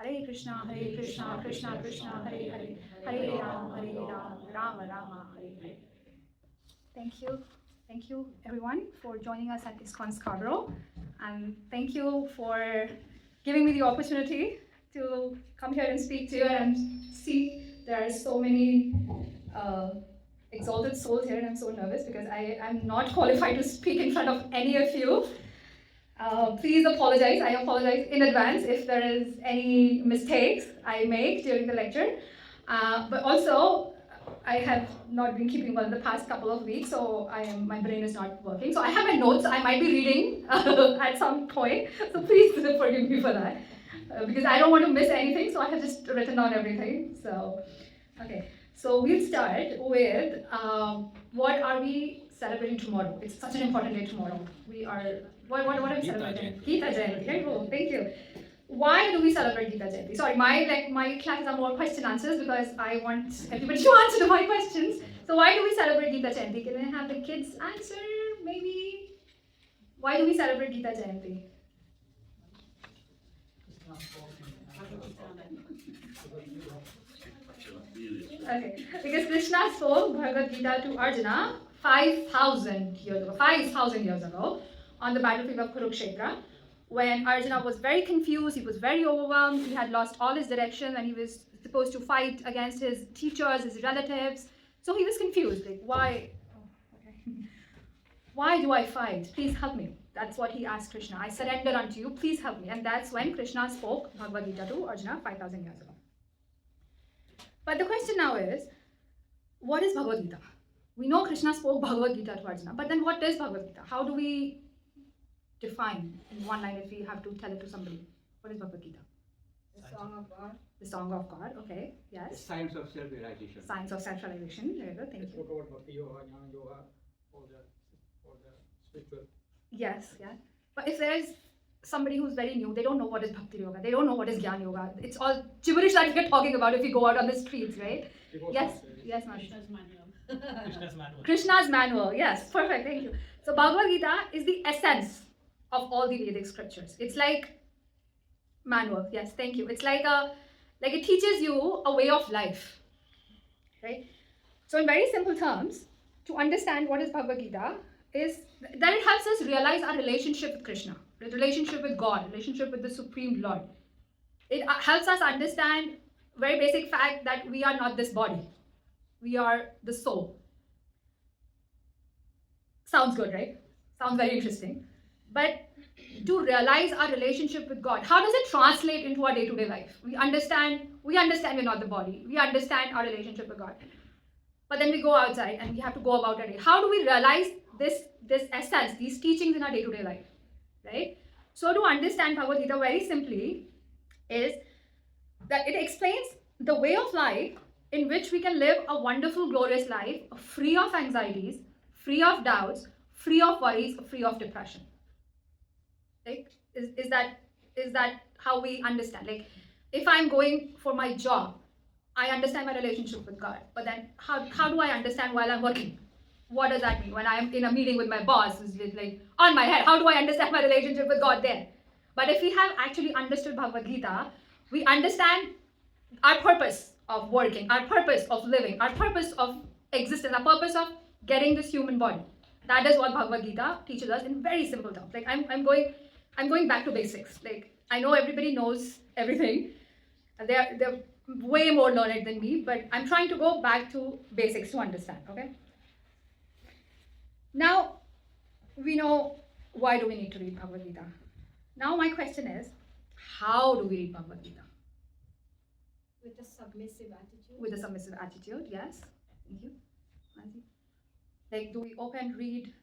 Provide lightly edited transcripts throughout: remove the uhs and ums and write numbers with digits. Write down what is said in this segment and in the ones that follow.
Hare Krishna, Krishna Krishna, Hare Hare, Hare Ram, Rama Rama, Hare Hare. Thank you everyone for joining us at ISKCON Scarborough, and thank you for giving me the opportunity to come here and speak to you and see there are so many exalted souls here, and I'm so nervous because I am not qualified to speak in front of any of you. Please apologize. I apologize in advance if there is any mistakes I make during the lecture. But also, I have not been keeping well the past couple of weeks, so my brain is not working. So I have my notes. I might be reading at some point. So please forgive me for that, because I don't want to miss anything. So I have just written down everything. So, okay. So we'll start with what are we celebrating tomorrow? It's such an important day tomorrow. We are. What are we celebrating? Gita Jayanti. Right? Oh, thank you. Why do we celebrate Gita Jayanti? Sorry, my classes are more question answers because I want everybody to answer my questions. So why do we celebrate Gita Jayanti? Can I have the kids answer? Maybe. Why do we celebrate Gita Jayanti? Okay, because Krishna spoke Bhagavad Gita to Arjuna 5,000 years ago. 5,000 years ago, on the battlefield of Kurukshetra, when Arjuna was very confused, he was very overwhelmed, he had lost all his direction, and he was supposed to fight against his teachers, his relatives. So he was confused, like, why? Oh, okay. Why do I fight? Please help me. That's what he asked Krishna. I surrender unto you, please help me. And that's when Krishna spoke Bhagavad Gita to Arjuna 5,000 years ago. But the question now is, what is Bhagavad Gita? We know Krishna spoke Bhagavad Gita to Arjuna, but then what is Bhagavad Gita? How do we define in one line if we have to tell it to somebody? What is Bhagavad Gita? The Song of God. The Song of God, okay, yes. The science of self-realization. Science of self-realization, very good, thank you. Spoke about Bhakti Yoga, Jnana Yoga, all the spiritual. Yes, yeah. But if there is somebody who's very new, they don't know what is Bhakti Yoga, they don't know what is Jnana Yoga. It's all gibberish that we're talking about if we go out on the streets, right? Yes, yes, ma'am. Krishna's manual, yes, perfect, thank you. So Bhagavad Gita is the essence of all the Vedic scriptures. It's like manual, yes, thank you. It's like it teaches you a way of life, right? So in very simple terms, to understand what is Bhagavad Gita is that it helps us realize our relationship with Krishna, the relationship with God, relationship with the Supreme Lord. It helps us understand very basic fact that we are not this body. We are the soul. Sounds good, right? Sounds very interesting. But to realize our relationship with God, how does it translate into our day-to-day life? We understand we're not the body. We understand our relationship with God. But then we go outside and we have to go about our day. How do we realize this essence, these teachings in our day-to-day life, right? So to understand Bhagavad Gita very simply is that it explains the way of life in which we can live a wonderful, glorious life, free of anxieties, free of doubts, free of worries, free of depression. Like, is that how we understand? Like, if I'm going for my job, I understand my relationship with God. But then how do I understand while I'm working? What does that mean? When I'm in a meeting with my boss who's like on my head, how do I understand my relationship with God there? But if we have actually understood Bhagavad Gita, we understand our purpose of working, our purpose of living, our purpose of existence, our purpose of getting this human body. That is what Bhagavad Gita teaches us in very simple terms. Like I'm going back to basics. Like I know everybody knows everything. There are way more learned than me, but I'm trying to go back to basics to understand, okay? Now, we know why do we need to read Bhagavad Gita. Now my question is, how do we read Bhagavad Gita? With a submissive attitude. With a submissive attitude, yes. Thank you. Nancy? Like, do we open, read?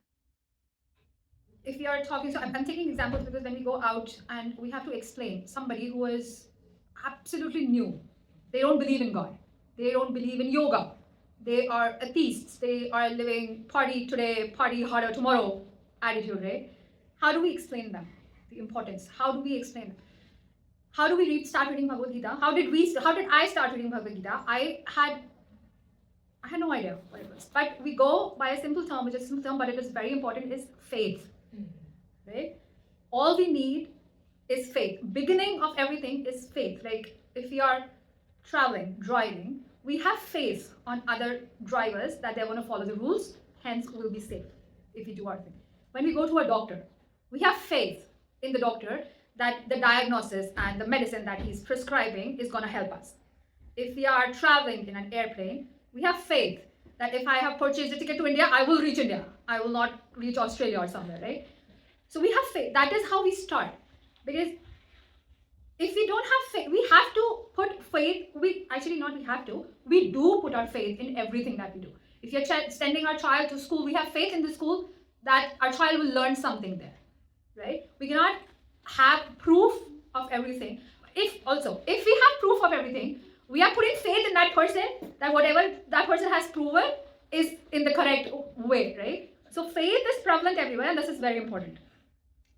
If we are talking, so I'm taking examples because when we go out and we have to explain somebody who is absolutely new, they don't believe in God, they don't believe in yoga, they are atheists, they are living party today, party harder tomorrow attitude, right? How do we explain them the importance? How do we explain them? How do we start reading Bhagavad Gita? How did I start reading Bhagavad Gita? I had no idea what it was. But we go by a simple term, which is a simple term, but it is very important, is faith. Right? All we need is faith. Beginning of everything is faith. Like if we are traveling, driving, we have faith on other drivers that they're going to follow the rules, hence we'll be safe if we do our thing. When we go to a doctor, we have faith in the doctor that the diagnosis and the medicine that he's prescribing is going to help us. If we are traveling in an airplane, we have faith that if I have purchased a ticket to India, I will reach India. I will not reach Australia or somewhere, right? So we have faith. That is how we start. Because if we don't have faith, we have to put faith, we do put our faith in everything that we do. If you're sending our child to school, we have faith in the school that our child will learn something there, right? We cannot have proof of everything. If we have proof of everything, we are putting faith in that person, that whatever that person has proven is in the correct way, right? So faith is prevalent everywhere, and this is very important.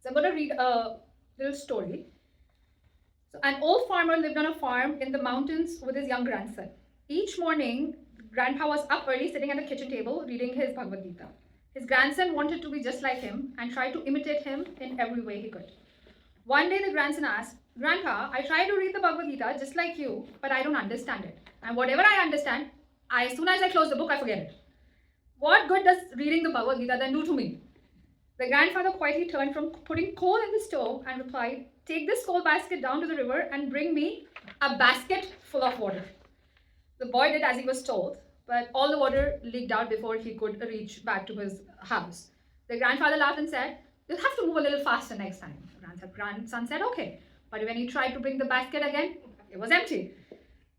So I'm going to read a little story. So an old farmer lived on a farm in the mountains with his young grandson. Each morning, grandpa was up early sitting at the kitchen table reading his Bhagavad Gita. His grandson wanted to be just like him and tried to imitate him in every way he could. One day the grandson asked, "Grandpa, I try to read the Bhagavad Gita just like you, but I don't understand it. And whatever I understand, as soon as I close the book, I forget it. What good does reading the Bhagavad Gita then do to me?" The grandfather quietly turned from putting coal in the stove and replied, "Take this coal basket down to the river and bring me a basket full of water." The boy did as he was told, but all the water leaked out before he could reach back to his house. The grandfather laughed and said, "You'll have to move a little faster next time." The grandson said, "Okay." But when he tried to bring the basket again, it was empty.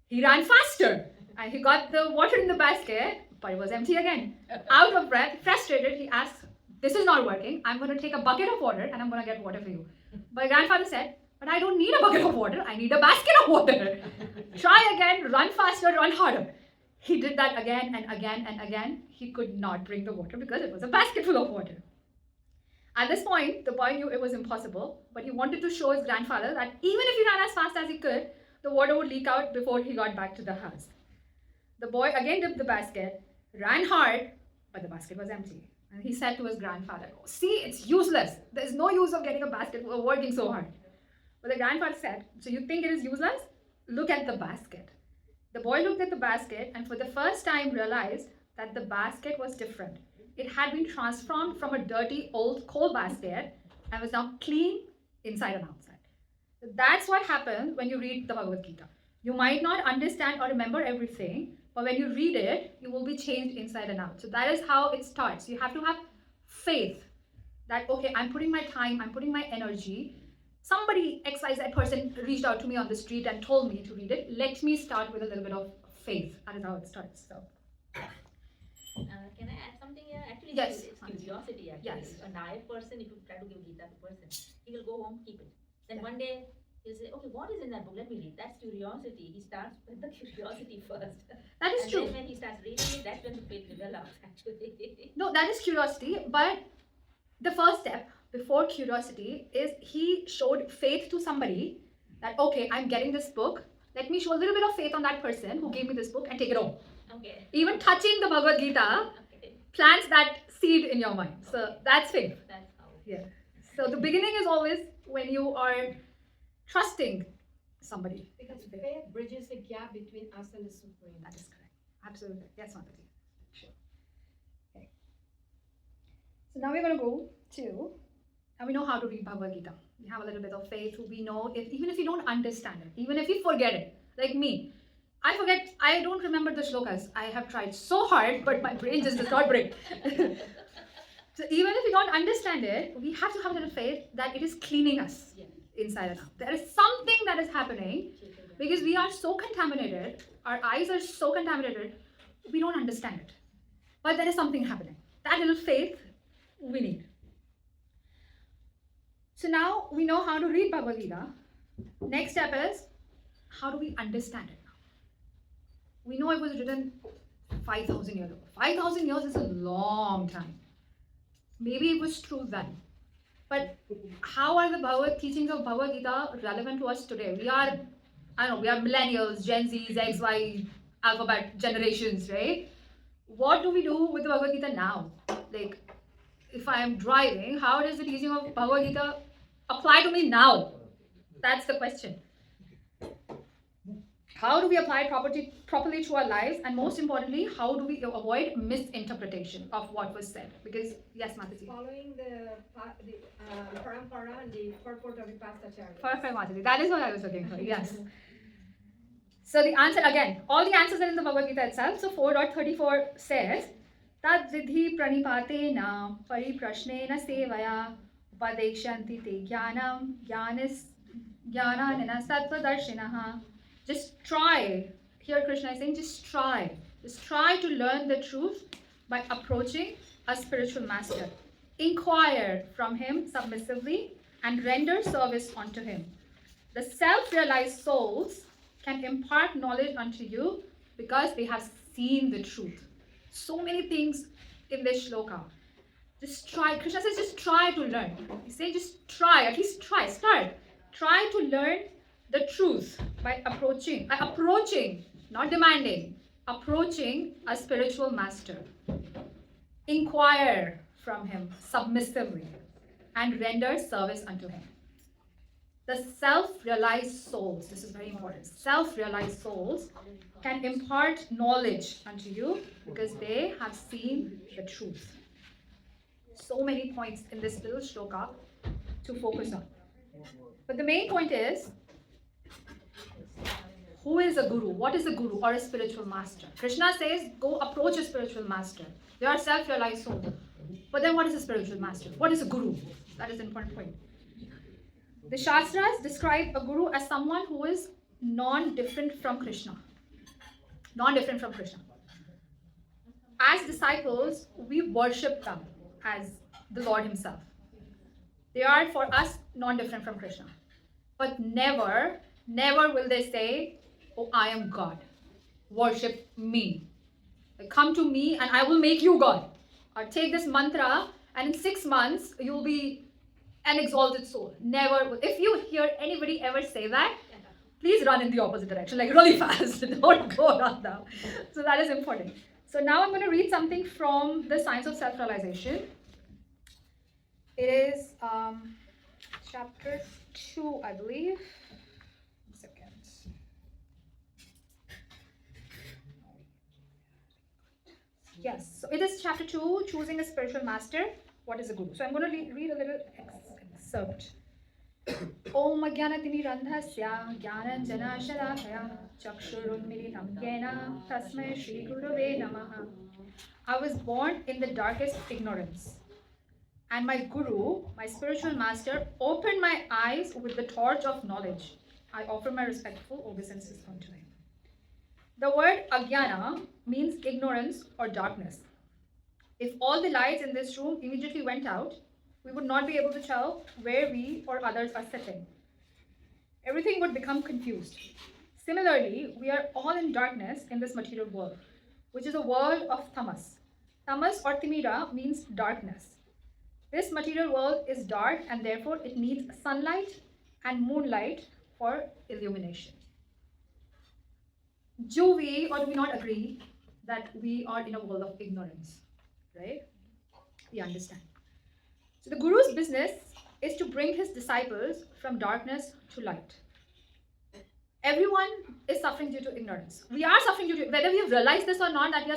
He ran faster and he got the water in the basket, but it was empty again. Out of breath, frustrated, he asked, "This is not working. I'm going to take a bucket of water and I'm going to get water for you." But grandfather said, "But I don't need a bucket of water. I need a basket of water." Try again, run faster, run harder. He did that again and again and again. He could not bring the water because it was a basket full of water. At this point, the boy knew it was impossible, but he wanted to show his grandfather that even if he ran as fast as he could, the water would leak out before he got back to the house. The boy again dipped the basket, ran hard, but the basket was empty. And he said to his grandfather, "Oh, see, it's useless. There's no use of getting a basket for working so hard." But the grandfather said, "So you think it is useless? Look at the basket." The boy looked at the basket and for the first time realized that the basket was different. It had been transformed from a dirty old coal basket and was now clean inside and outside. That's what happens when you read the Bhagavad Gita. You might not understand or remember everything, but when you read it, you will be changed inside and out. So that is how it starts. You have to have faith that, okay, I'm putting my time, I'm putting my energy. Somebody, XYZ person, reached out to me on the street and told me to read it. Let me start with a little bit of faith. That is how it starts. So. Can I add something here? Actually, Yes. it's curiosity. Actually, Yes. a naive person, if you try to give Gita to a person, he will go home, keep it. Then one day he'll say, "Okay, what is in that book? Let me read." That's curiosity. He starts with the curiosity first. That is and true. Then when he starts reading it, that's when the faith develops. Actually. No, that is curiosity. But the first step before curiosity is he showed faith to somebody that, okay, I'm getting this book. Let me show a little bit of faith on that person who gave me this book and take it home. Okay. Even touching the Bhagavad Gita Okay. plants that seed in your mind. So that's faith. That's how. Yeah. So the beginning is always when you are trusting somebody. Because faith bridges the gap between us and the Supreme. That is correct. Absolutely. Yes, Mataji. Sure. Okay. So now we're going to go to, and we know how to read Bhagavad Gita. We have a little bit of faith. We know, even if you don't understand it, even if you forget it, like me, I forget, I don't remember the shlokas. I have tried so hard, but my brain just does not break. So even if we don't understand it, we have to have a little faith that it is cleaning us inside and out. There is something that is happening because we are so contaminated, our eyes are so contaminated, we don't understand it. But there is something happening. That little faith we need. So now we know how to read Bhagavad Gita. Next step is, how do we understand it now? We know it was written 5,000 years ago. 5,000 years is a long time. Maybe it was true then. But how are the teachings of Bhagavad Gita relevant to us today? We are millennials, Gen Zs, X, Y, alphabet generations, right? What do we do with the Bhagavad Gita now? Like, if I am driving, how does the teaching of Bhagavad Gita apply to me now? That's the question. How do we apply it properly to our lives? And most importantly, how do we avoid misinterpretation of what was said? Because, yes, Mataji. Following the parampara and the purport of the past acharyas. Perfect, Mataji. That is what I was looking for, yes. So the answer, again, all the answers are in the Bhagavad Gita itself. So 4.34 says, Tad vidhi pranipatena pariprashnena sevaya upadekshanti te jnanam jnananena sattvadarshinaha. Just try. Here Krishna is saying, just try. Just try to learn the truth by approaching a spiritual master. Inquire from him submissively and render service unto him. The self-realized souls can impart knowledge unto you because they have seen the truth. So many things in this shloka. Just try. Krishna says, just try to learn. He says, just try. At least try. Start. Try to learn the truth by approaching, not demanding, approaching a spiritual master. Inquire from him submissively and render service unto him. The self-realized souls, this is very important, self-realized souls can impart knowledge unto you because they have seen the truth. So many points in this little shloka to focus on. But the main point is, who is a guru? What is a guru or a spiritual master? Krishna says, go approach a spiritual master. They are self-realized souls. But then what is a spiritual master? What is a guru? That is an important point. The Shastras describe a guru as someone who is non-different from Krishna. Non-different from Krishna. As disciples, we worship them as the Lord himself. They are for us non-different from Krishna. But never will they say, oh, I am God. Worship me. Come to me and I will make you God. Or take this mantra and in 6 months you will be an exalted soul. Never. If you hear anybody ever say that, please run in the opposite direction, like really fast. Don't go around now. So that is important. So now I'm going to read something from the Science of Self-Realization. It is chapter 2, I believe. One second. Yes, so it is chapter 2, Choosing a Spiritual Master. What is a guru? So I'm going to read a little excerpt. Om Jnanatini Randhasya Jnananjana Shalakaya Chakshurunmilitam Yena Tasmai Shri Gurave Namaha. I was born in the darkest ignorance, and my guru, my spiritual master, opened my eyes with the torch of knowledge. I offer my respectful obeisances unto him. The word Ajnana means ignorance or darkness. If all the lights in this room immediately went out, we would not be able to tell where we or others are sitting. Everything would become confused. Similarly, we are all in darkness in this material world, which is a world of tamas. Tamas or timira means darkness. This material world is dark and therefore it needs sunlight and moonlight for illumination. Do we or do we not agree that we are in a world of ignorance? Right? We understand. So the guru's business is to bring his disciples from darkness to light. Everyone is suffering due to ignorance. We are suffering due to, whether we have realized this or not that we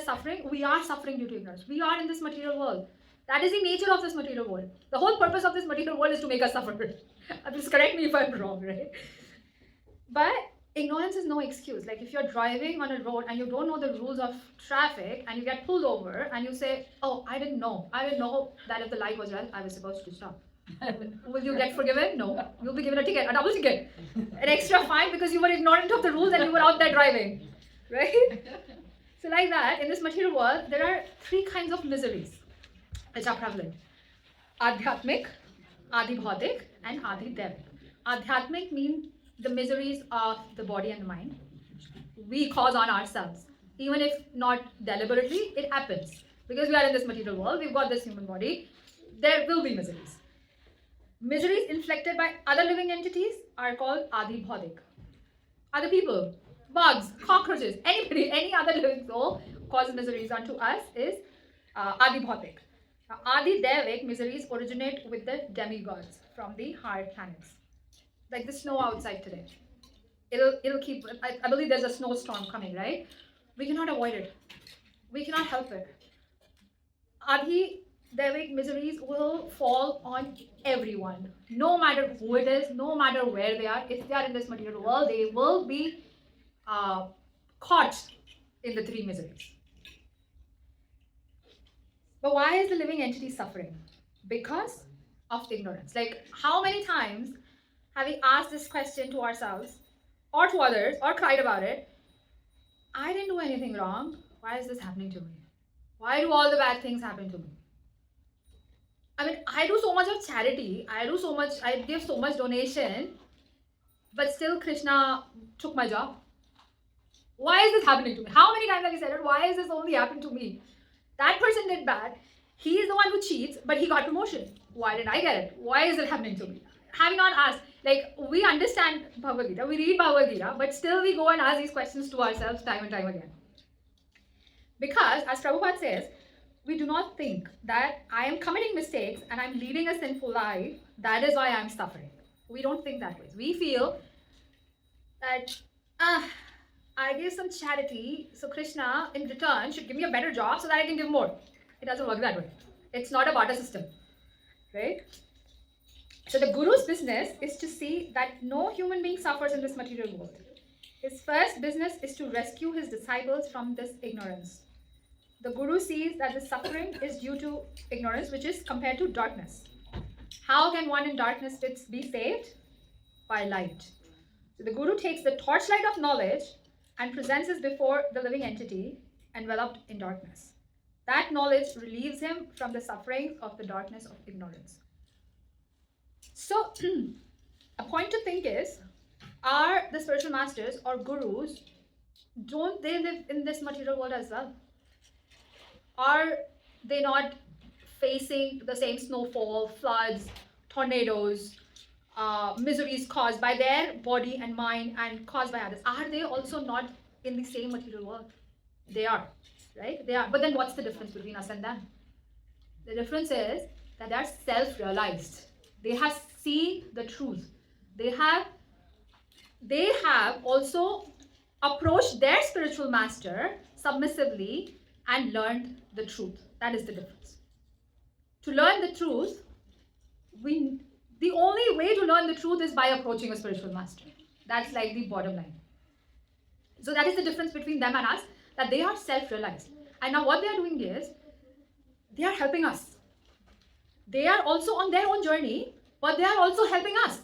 are suffering due to ignorance. We are in this material world. That is the nature of this material world. The whole purpose of this material world is to make us suffer. Please correct me if I'm wrong, right? But ignorance is no excuse. Like if you're driving on a road and you don't know the rules of traffic and you get pulled over and you say, oh, I didn't know that if the light was red, I was supposed to stop. Will you get forgiven? No. You'll be given a ticket, a double ticket, an extra fine because you were ignorant of the rules and you were out there driving, right? So like that, in this material world, there are three kinds of miseries which are prevalent. Adhyatmik, Adhibhautik, and Adhidevik. Adhyatmik means the miseries of the body and the mind. We cause on ourselves. Even if not deliberately, it happens. Because we are in this material world, we've got this human body, there will be miseries. Miseries inflicted by other living entities are called Adhibhautik. Other people, bugs, cockroaches, anybody, any other living soul causes miseries unto us is Adhibhautik. Adhidevik miseries originate with the demigods from the higher planets. Like the snow outside today. It'll keep, I believe there's a snowstorm coming, right? We cannot avoid it. We cannot help it. Adhidevik miseries will fall on everyone. No matter who it is, no matter where they are, if they are in this material world, they will be caught in the three miseries. But why is the living entity suffering? Because of ignorance. Like how many times have we asked this question to ourselves or to others or cried about it? I didn't do anything wrong. Why is this happening to me? Why do all the bad things happen to me? I mean, I do so much of charity. I give so much donation, but still Krishna took my job. Why is this happening to me? How many times have you said it? Why is this only happened to me? That person did bad. He is the one who cheats, but he got promotion. Why did I get it? Why is it happening to me? Have you not asked? Like, we understand Bhagavad Gita, we read Bhagavad Gita, but still we go and ask these questions to ourselves time and time again. Because, as Prabhupada says, we do not think that I am committing mistakes and I'm leading a sinful life, that is why I'm suffering. We don't think that way. We feel that, I gave some charity, so Krishna in return should give me a better job so that I can give more. It doesn't work that way. It's not a barter system, right? So the Guru's business is to see that no human being suffers in this material world. His first business is to rescue his disciples from this ignorance. The Guru sees that the suffering is due to ignorance, which is compared to darkness. How can one in darkness be saved? By light. So the Guru takes the torchlight of knowledge and presents it before the living entity enveloped in darkness. That knowledge relieves him from the sufferings of the darkness of ignorance. So, a point to think is, are the spiritual masters or gurus, don't they live in this material world as well? Are they not facing the same snowfall, floods, tornadoes, miseries caused by their body and mind and caused by others? Are they also not in the same material world? They are, right? They are. But then what's the difference between us and them? The difference is that they are self-realized. They have seen the truth. They have also approached their spiritual master submissively and learned the truth. That is the difference. To learn the truth, the only way to learn the truth is by approaching a spiritual master. That's like the bottom line. So that is the difference between them and us, that they are self-realized. And now what they are doing is, they are helping us. They are also on their own journey, but they are also helping us.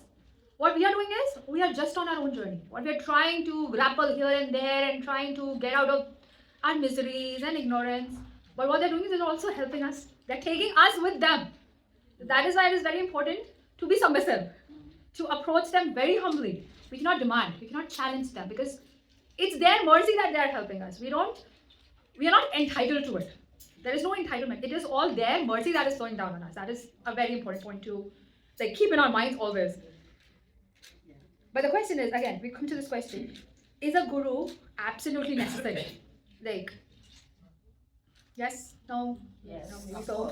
What we are doing is, we are just on our own journey. What we are trying to grapple here and there and trying to get out of our miseries and ignorance. But what they're doing is they're also helping us. They're taking us with them. That is why it is very important to be submissive, to approach them very humbly. We cannot demand, we cannot challenge them, because it's their mercy that they are helping us. We are not entitled to it. There is no entitlement. It is all their mercy that is flowing down on us. That is a very important point to keep in our minds always. But the question is, again, we come to this question, is a guru absolutely necessary? Yes? No? Yes. No, maybe so.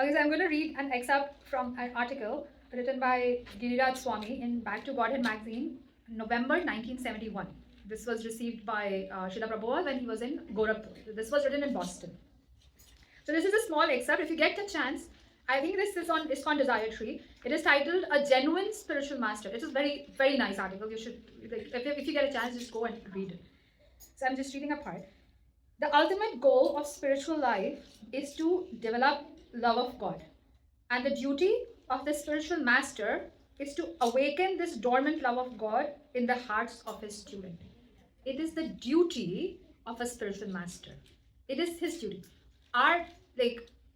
Okay, so I'm going to read an excerpt from an article written by Giriraj Swami in Back to Godhead magazine, November 1971. This was received by Srila Prabhupada when he was in Gorakhpur. This was written in Boston. So this is a small excerpt. If you get a chance, I think this is on ISKCON Desire Tree. It is titled A Genuine Spiritual Master. It is very, very nice article. You should, like, if you get a chance, just go and read it. So I'm just reading a part. The ultimate goal of spiritual life is to develop love of God. And the duty of the spiritual master is to awaken this dormant love of God in the hearts of his student. It is the duty of a spiritual master. It is his duty.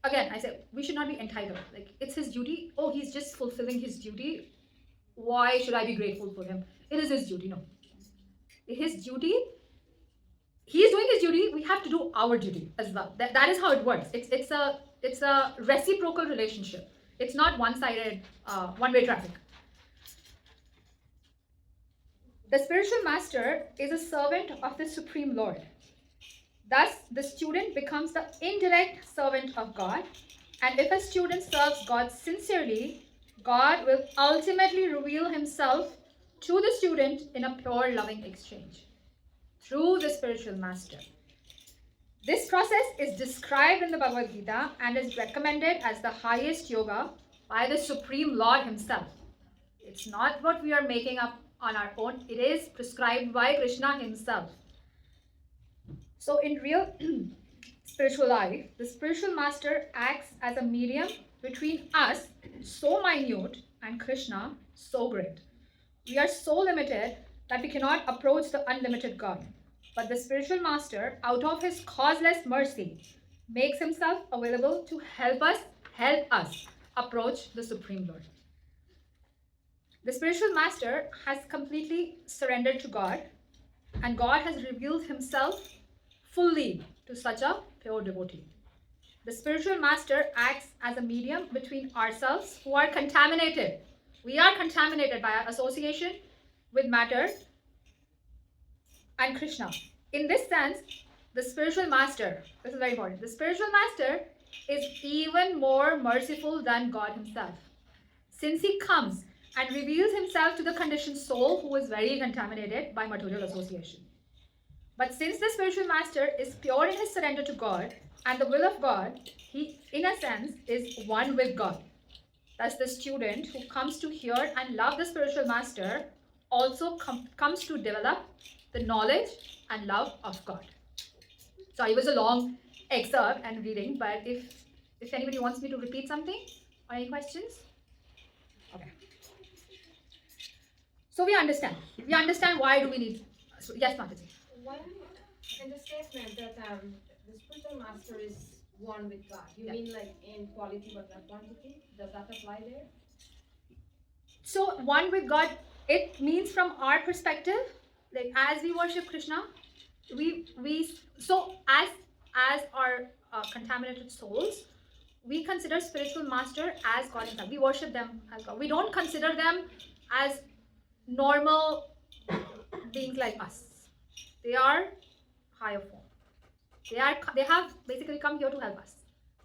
Again, I say we should not be entitled. Like, it's his duty. Oh, he's just fulfilling his duty. Why should I be grateful for him? It is his duty. No. His duty, he is doing his duty. We have to do our duty as well. That is how it works. It's a reciprocal relationship. It's not one-sided, one-way traffic. The spiritual master is a servant of the Supreme Lord. Thus, the student becomes the indirect servant of God. And if a student serves God sincerely, God will ultimately reveal himself to the student in a pure, loving exchange through the spiritual master. This process is described in the Bhagavad Gita and is recommended as the highest yoga by the Supreme Lord himself. It's not what we are making up on our own. It is prescribed by Krishna himself. So in real spiritual life, the spiritual master acts as a medium between us, so minute, and Krishna, so great. We are so limited that we cannot approach the unlimited God. But the spiritual master, out of his causeless mercy, makes himself available to help us approach the Supreme Lord. The spiritual master has completely surrendered to God, and God has revealed himself fully to such a pure devotee. The spiritual master acts as a medium between ourselves who are contaminated. We are contaminated by our association with matter and Krishna. In this sense, the spiritual master, this is very important, the spiritual master is even more merciful than God himself, since he comes and reveals himself to the conditioned soul who is very contaminated by material association. But since the spiritual master is pure in his surrender to God and the will of God, he, in a sense, is one with God. Thus, the student who comes to hear and love the spiritual master also comes to develop the knowledge and love of God. Sorry, it was a long excerpt and reading, but if anybody wants me to repeat something or any questions? Okay. So we understand why do we need, so yes, Mataji. When in the statement that the spiritual master is one with God, you mean like in quality but not quantity? Does that apply there? So one with God, it means from our perspective, like as we worship Krishna, so as our contaminated souls, we consider spiritual master as God himself. We worship them as God. We don't consider them as normal beings like us. They are higher form. They have basically come here to help us.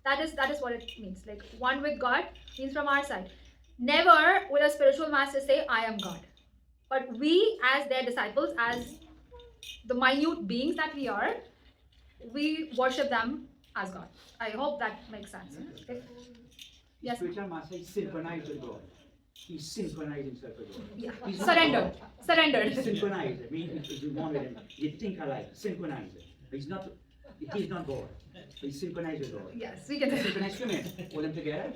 That is what it means. Like one with God means from our side. Never will a spiritual master say, I am God. But we, as their disciples, as the minute beings that we are, we worship them as God. I hope that makes sense. Yes. Spiritual master is synchronized with God. He synchronized himself with God. Yeah. He's Surrendered. He's synchronized. I mean, if you want with him, you think alike. Synchronized. He's not God. He's synchronized with God. Yes, we can say. Synchronized women. Hold them together.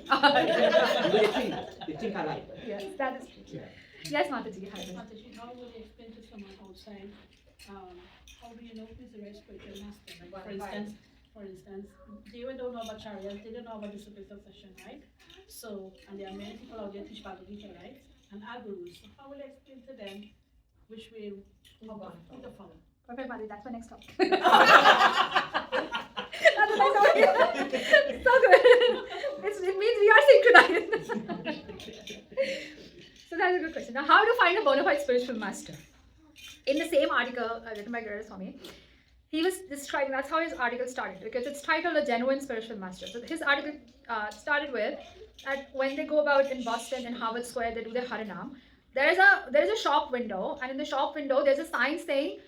They think alike. Yes, that is true. Yeah. Yes, Mataji. Mataji, how would you explain to someone outside, how do you know who's the right spiritual master? Like, for instance, they don't know about chariots, they don't know about the secret succession, right? So, and there are many people out there teach Bhagavad Gita, right? And our gurus. So how will I explain to them which way to follow? Perfect, Mataji. That's my next topic. That's the next topic. So good. It means we are synchronized. So that's a good question. Now, how to find a bona fide spiritual master? In the same article written by Guru Swami, he was describing, that's how his article started, because it's titled A Genuine Spiritual Master. So his article started with that when they go about in Boston in Harvard Square, they do their Harinam. There is a shop window, and in the shop window there's a sign saying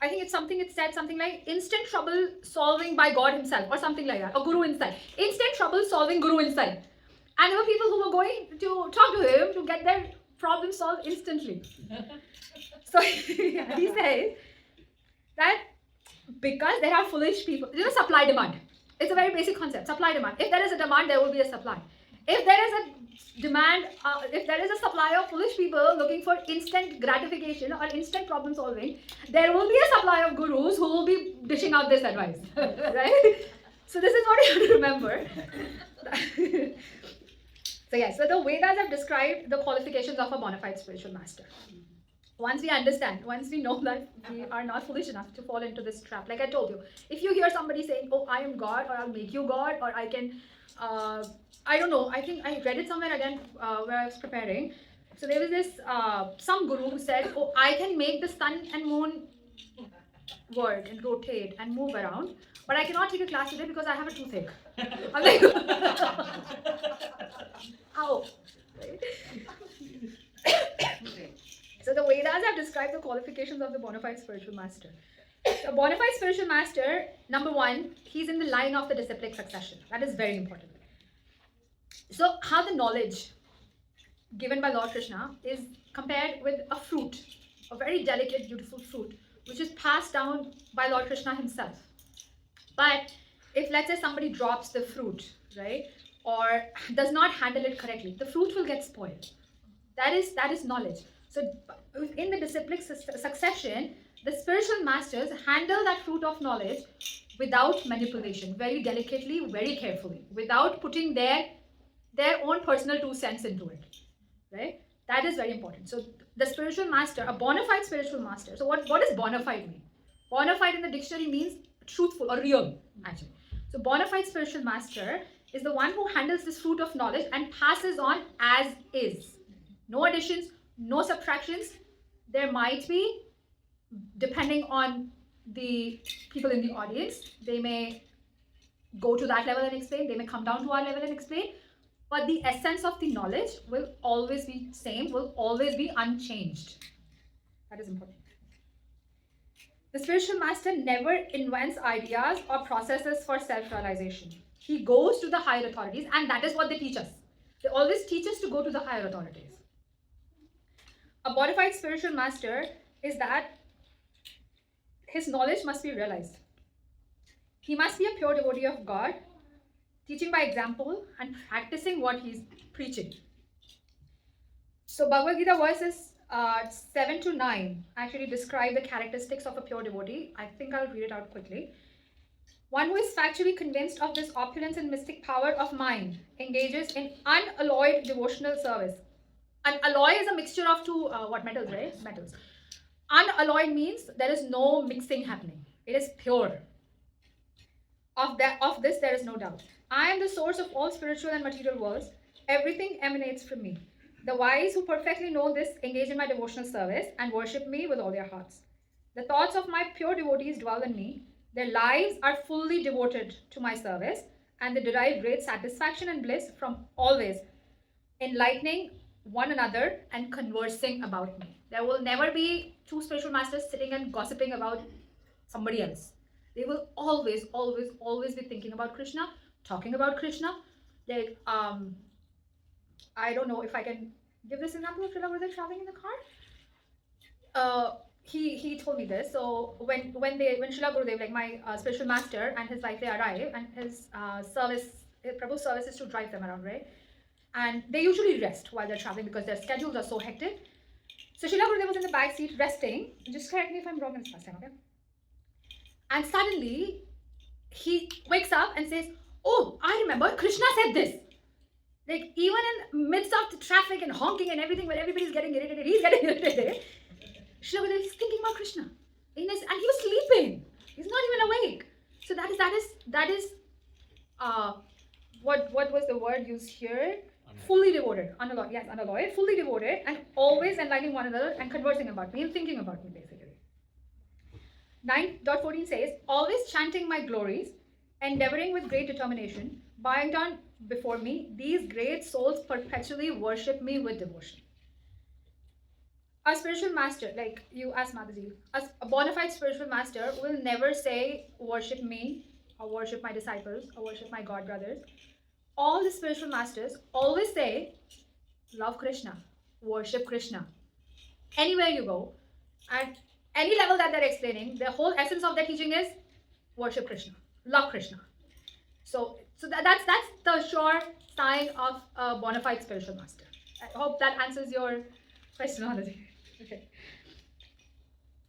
I think it's something, it said something like instant trouble solving by God himself or something like that, or Guru inside. Instant trouble solving Guru inside. And there were people who were going to talk to him to get their problem solved instantly. So he says that because there are foolish people, supply demand. It's a very basic concept, supply demand. If there is a demand, there will be a supply. If there is a demand, if there is a supply of foolish people looking for instant gratification or instant problem solving, there will be a supply of gurus who will be dishing out this advice, right? So this is what you have to remember. So yes, so the Vedas have described the qualifications of a bona fide spiritual master. Once we understand, once we know that we are not foolish enough to fall into this trap, like I told you, if you hear somebody saying, oh, I am God, or I'll make you God, or I can, I don't know, I think I read it somewhere again where I was preparing. So there was this, some guru who said, oh, I can make the sun and moon work and rotate and move around, but I cannot take a class today because I have a toothache. I'm like, ow. Right? So the Vedas have described the qualifications of the bona fide spiritual master. A bona fide spiritual master, number one, he's in the line of the disciplic succession. That is very important. So how the knowledge given by Lord Krishna is compared with a fruit, a very delicate, beautiful fruit, which is passed down by Lord Krishna himself. But if, let's say, somebody drops the fruit, right, or does not handle it correctly, the fruit will get spoiled. That is knowledge. So in the disciplic succession, the spiritual masters handle that fruit of knowledge without manipulation, very delicately, very carefully, without putting their own personal 2 cents into it, right? That is very important. So the spiritual master, a bona fide spiritual master. So what does bona fide mean? Bona fide in the dictionary means truthful or real, actually. So bona fide spiritual master is the one who handles this fruit of knowledge and passes on as is. No additions, no subtractions. There might be, depending on the people in the audience, they may go to that level and explain, they may come down to our level and explain, but the essence of the knowledge will always be same, will always be unchanged. That is important. The spiritual master never invents ideas or processes for self-realization. He goes to the higher authorities, and that is what they teach us. They always teach us to go to the higher authorities. A bona fide spiritual master is that his knowledge must be realized. He must be a pure devotee of God, teaching by example and practicing what he's preaching. So Bhagavad Gita verses 7 to 9 actually describe the characteristics of a pure devotee. I think I'll read it out quickly. One who is factually convinced of this opulence and mystic power of mind engages in unalloyed devotional service. An alloy is a mixture of two metals, right? Metals. Unalloyed means there is no mixing happening. It is pure. Of this there is no doubt. I am the source of all spiritual and material worlds. Everything emanates from me. The wise who perfectly know this engage in my devotional service and worship me with all their hearts. The thoughts of my pure devotees dwell in me. Their lives are fully devoted to my service, and they derive great satisfaction and bliss from always enlightening one another and conversing about me. There will never be 2 spiritual masters sitting and gossiping about somebody else. They will always, always, always be thinking about Krishna, talking about Krishna. They, I don't know if I can give this example of Srila Gurudev traveling in the car. He told me this. So when Srila Gurudev, like my spiritual master and his wife, they arrive, and his Prabhu's service is to drive them around, right? And they usually rest while they're traveling because their schedules are so hectic. So Srila Gurudev was in the back seat resting. Just correct me if I'm wrong in this last time, okay? And suddenly he wakes up and says, "Oh, I remember Krishna said this." Like even in midst of the traffic and honking and everything, where everybody's getting irritated, he's getting irritated. Srila Gurudev is thinking about Krishna, and he was sleeping. He's not even awake. So that is what was the word used here? Fully devoted, unalloyed, yes, unalloyed, fully devoted, and always enlightening one another and conversing about me and thinking about me, basically. 9.14 says, always chanting my glories, endeavoring with great determination, bowing down before me, these great souls perpetually worship me with devotion. a spiritual master, like you asked Mataji, a bona fide spiritual master will never say, worship me, or worship my disciples, or worship my God brothers. All the spiritual masters always say, love Krishna, worship Krishna. Anywhere you go, at any level that they're explaining, the whole essence of their teaching is worship Krishna, love Krishna. So that's the sure sign of a bona fide spiritual master. I hope that answers your question, Mataji. Okay.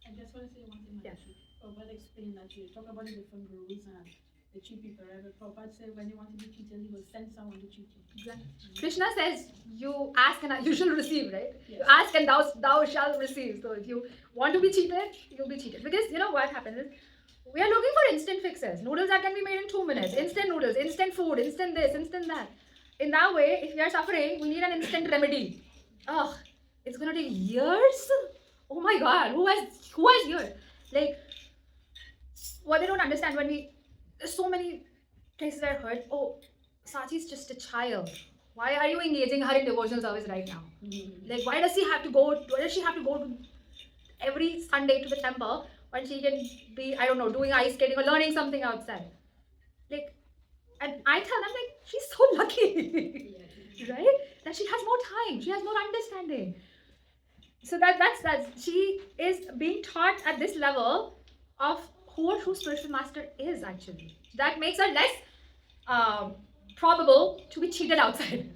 I just want to say one thing, Yes. Prabhupada explained that you talk about the different gurus and the cheat people, right? But Prabhupada said when you want to be cheated, he will send someone to cheat you. Exactly. Krishna says, you ask and you shall receive, right? Yes. You ask and thou shalt receive. So if you want to be cheated, you'll be cheated. Because you know what happens is, we are looking for instant fixes. Noodles that can be made in 2 minutes. Instant noodles, instant food, instant this, instant that. In that way, if we are suffering, we need an instant remedy. Ugh, it's gonna take years? Oh my god, who has years? Like, what they don't understand there's so many cases I heard, oh, Sachi's just a child. Why are you engaging her in devotional service right now? Like, why does she have to go to every Sunday to the temple when she can be, I don't know, doing ice skating or learning something outside? Like, and I tell them, like, she's so lucky, right? That she has more time, she has more understanding. So that's she is being taught at this level of who a true spiritual master is actually. That makes her less probable to be cheated outside.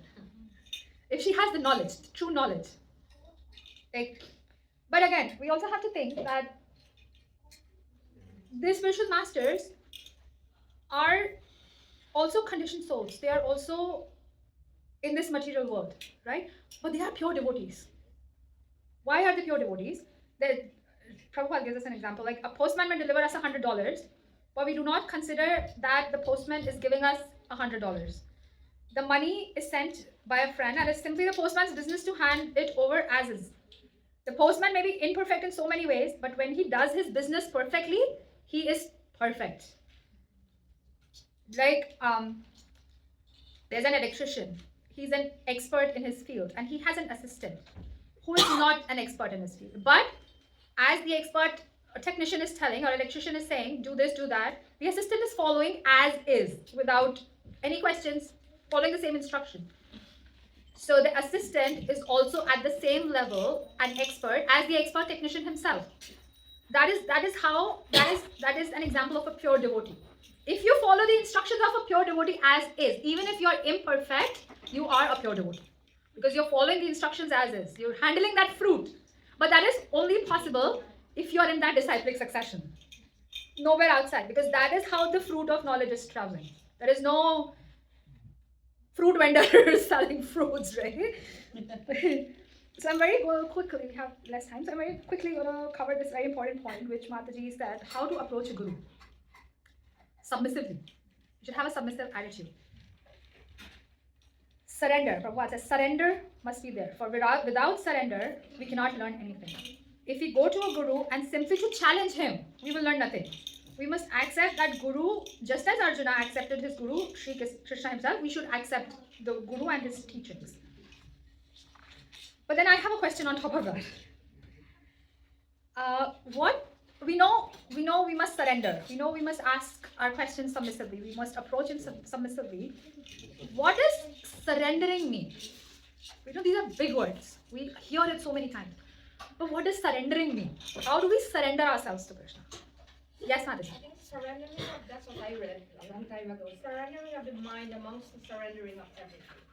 If she has the knowledge, the true knowledge. Like, but again, we also have to think that these spiritual masters are also conditioned souls. They are also in this material world, right? But they are pure devotees. Why are they pure devotees? Prabhupada gives us an example, like a postman may deliver us $100, but we do not consider that the postman is giving us $100. The money is sent by a friend and it's simply the postman's business to hand it over as is. The postman may be imperfect in so many ways, but when he does his business perfectly, he is perfect. Like, there's an electrician. He's an expert in his field and he has an assistant who is not an expert in his field. But as the expert technician is telling or electrician is saying, do this, do that, the assistant is following as is without any questions, following the same instruction. So the assistant is also at the same level an expert as the expert technician himself. That is an example of a pure devotee. If you follow the instructions of a pure devotee as is, even if you are imperfect, you are a pure devotee. Because you're following the instructions as is. You're handling that fruit. But that is only possible if you're in that disciplic succession. Nowhere outside. Because that is how the fruit of knowledge is traveling. There is no fruit vendor selling fruits, right? So I'm very quickly, we have less time, so I'm very quickly going to cover this very important point which Mataji said, how to approach a guru. Submissively. You should have a submissive attitude. Surrender. Prabhupada says surrender must be there. For without surrender, we cannot learn anything. If we go to a guru and simply to challenge him, we will learn nothing. We must accept that guru, just as Arjuna accepted his guru, Sri Krishna himself, we should accept the guru and his teachings. But then I have a question on top of that. We know we must surrender. We know we must ask our questions submissively. We must approach him submissively. What does surrendering mean? We know these are big words. We hear it so many times. But what does surrendering mean? How do we surrender ourselves to Krishna? Yes, Mataji. I think surrendering of, that's what I read a long time ago. Surrendering of the mind amongst the surrendering of everything.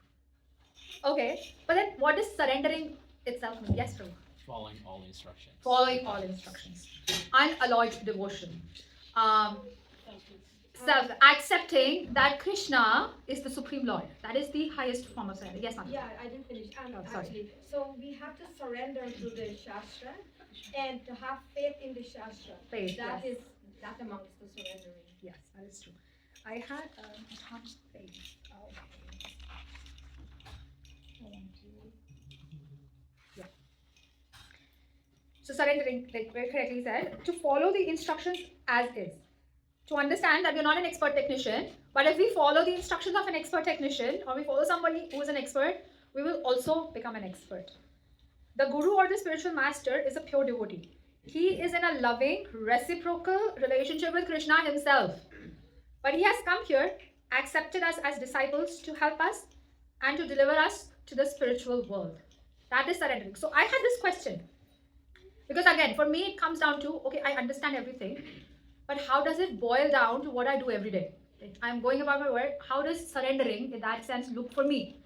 Okay, but then what does surrendering itself mean? Yes, Prabhu. Following all instructions. Following all instructions. Unalloyed devotion. Accepting that Krishna is the Supreme Lord. That is the highest form of surrender. Yes, Mataji. Yeah, I didn't finish. Sorry. Actually, so we have to surrender to the Shastra and to have faith in the Shastra. Faith, That yes. is that amongst the surrendering. Yes, that is true. I had a ton of things. Yeah. So surrendering, like very correctly said, to follow the instructions as is. To understand that we're not an expert technician, but if we follow the instructions of an expert technician or we follow somebody who is an expert, we will also become an expert. The guru or the spiritual master is a pure devotee. He is in a loving, reciprocal relationship with Krishna himself. But he has come here, accepted us as disciples to help us and to deliver us to the spiritual world. That is surrendering. So I had this question. Because again, for me, it comes down to, okay, I understand everything, but how does it boil down to what I do every day? I'm going about my work. How does surrendering, in that sense, look for me?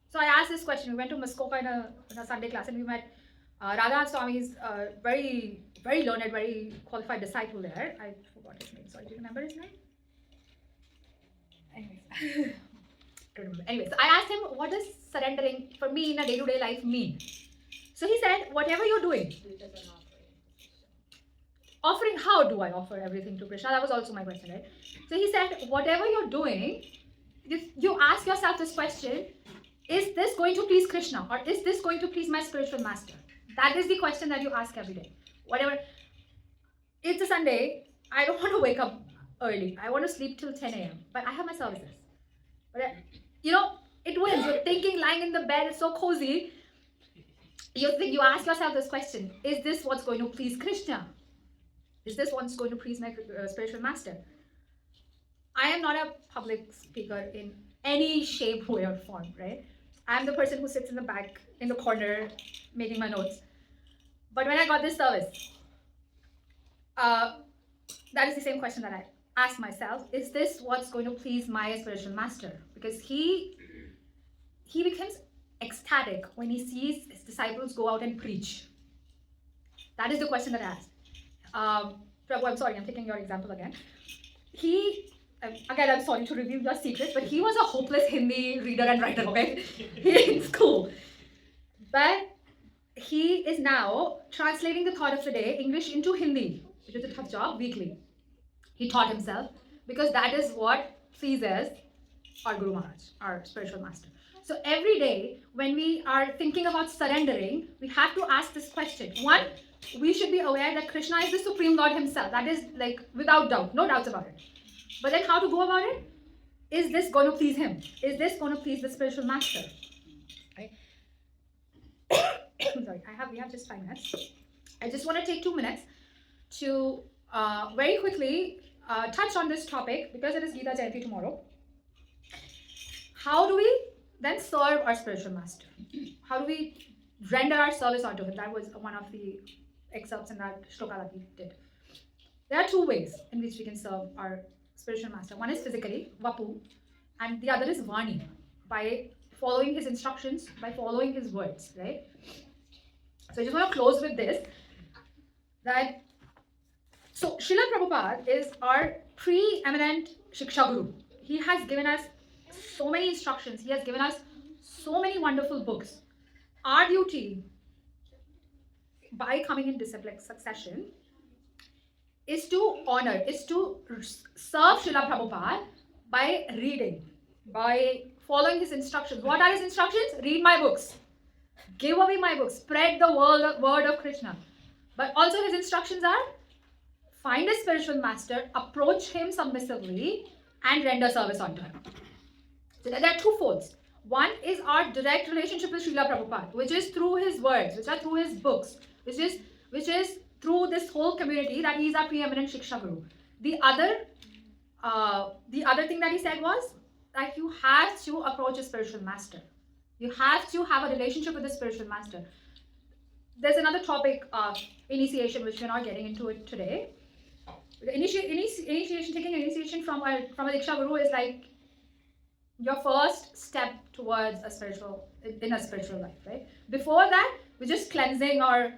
So I asked this question. We went to Muskoka in a Sunday class, and we met Radha Swami's very, very learned, very qualified disciple there. I forgot his name. Sorry, do you remember his name? Anyways, don't remember. Anyways, I asked him, what does surrendering for me in a day-to-day life mean? So he said, whatever you're doing, Do it as an offering, how do I offer everything to Krishna? That was also my question, right? So he said, whatever you're doing, you ask yourself this question, is this going to please Krishna or is this going to please my spiritual master? That is the question that you ask every day. Whatever, it's a Sunday, I don't want to wake up early. I want to sleep till 10 a.m. But I have my services. But it wins. You're thinking, lying in the bed, it's so cozy. You ask yourself this question, is this what's going to please Krishna? Is this what's going to please my spiritual master? I am not a public speaker in any shape, way, or form, right? I'm the person who sits in the back, in the corner, making my notes. But when I got this service, that is the same question that I asked myself. Is this what's going to please my spiritual master? Because he becomes ecstatic when he sees his disciples go out and preach. That is the question that I asked. Prabhu, I'm sorry, I'm taking your example again. Again, I'm sorry to reveal your secret, but he was a hopeless Hindi reader and writer, okay? In school. But he is now translating the thought of the day, English into Hindi, which is a tough job, weekly. He taught himself, because that is what pleases our Guru Maharaj, our spiritual master. So every day, when we are thinking about surrendering, we have to ask this question. One, we should be aware that Krishna is the Supreme Lord himself. That is like without doubt, no doubts about it. But then how to go about it? Is this going to please him? Is this going to please the spiritual master? Right? Sorry, we have just 5 minutes. I just want to take 2 minutes to very quickly touch on this topic, because it is Gita Jayanti tomorrow. How do we then serve our spiritual master? How do we render our service unto him? That was one of the excerpts in that shloka that we did. There are 2 ways in which we can serve our spiritual master. One is physically, Vapu, and the other is Vani, by following his instructions, by following his words, right? So I just want to close with this, so Srila Prabhupada is our preeminent Shiksha Guru. He has given us so many instructions. He has given us so many wonderful books. Our duty, by coming in disciplic succession, is to honor, is to serve Srila Prabhupada by reading, by following his instructions. What are his instructions? Read my books. Give away my books. Spread the word of Krishna. But also his instructions are, find a spiritual master, approach him submissively, and render service unto him. So there are 2 folds. One is our direct relationship with Srila Prabhupada, which is through his words, which are through his books, which is through this whole community, that he is our preeminent Shiksha Guru. The other thing that he said was that you have to approach a spiritual master. You have to have a relationship with the spiritual master. There's another topic of initiation, which we're not getting into it today. Initiation, taking initiation from a Diksha Guru is like your first step towards a spiritual life, right? Before that, we're just cleansing our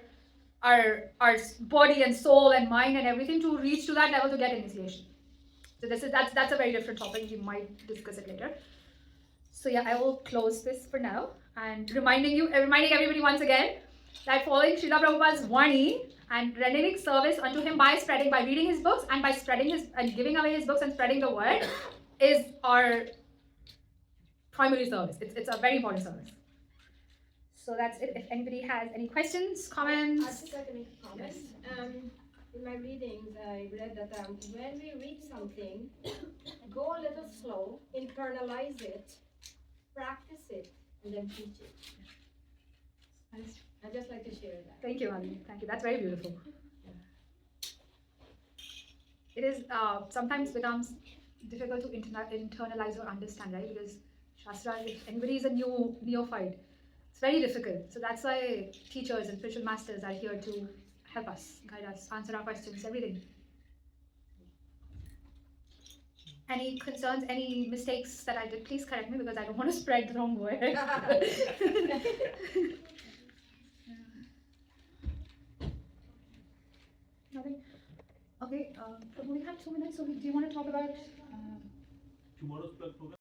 body and soul and mind and everything to reach to that level to get initiation. So that's a very different topic. We might discuss it later. So yeah, I will close this for now, and reminding everybody once again that following Srila Prabhupada's Vani and rendering service unto him by reading his books and by and giving away his books and spreading the word is our primary service. It's a very important service. So that's it. If anybody has any questions, comments. I'd just like to make a comment. In my readings, I read that when we read something, go a little slow, internalize it, practice it, and then teach it. I'd just like to share that. Thank you, Ali. Thank you. That's very beautiful. It is sometimes becomes difficult to internalize or understand, right? Because Shastra, if anybody is a neophyte, it's very difficult. So that's why teachers and spiritual masters are here to help us, guide us, answer our questions, everything. Any concerns, any mistakes that I did, please correct me because I don't want to spread the wrong word. Nothing? Okay, we have 2 minutes, so do you want to talk about Tomorrow's program.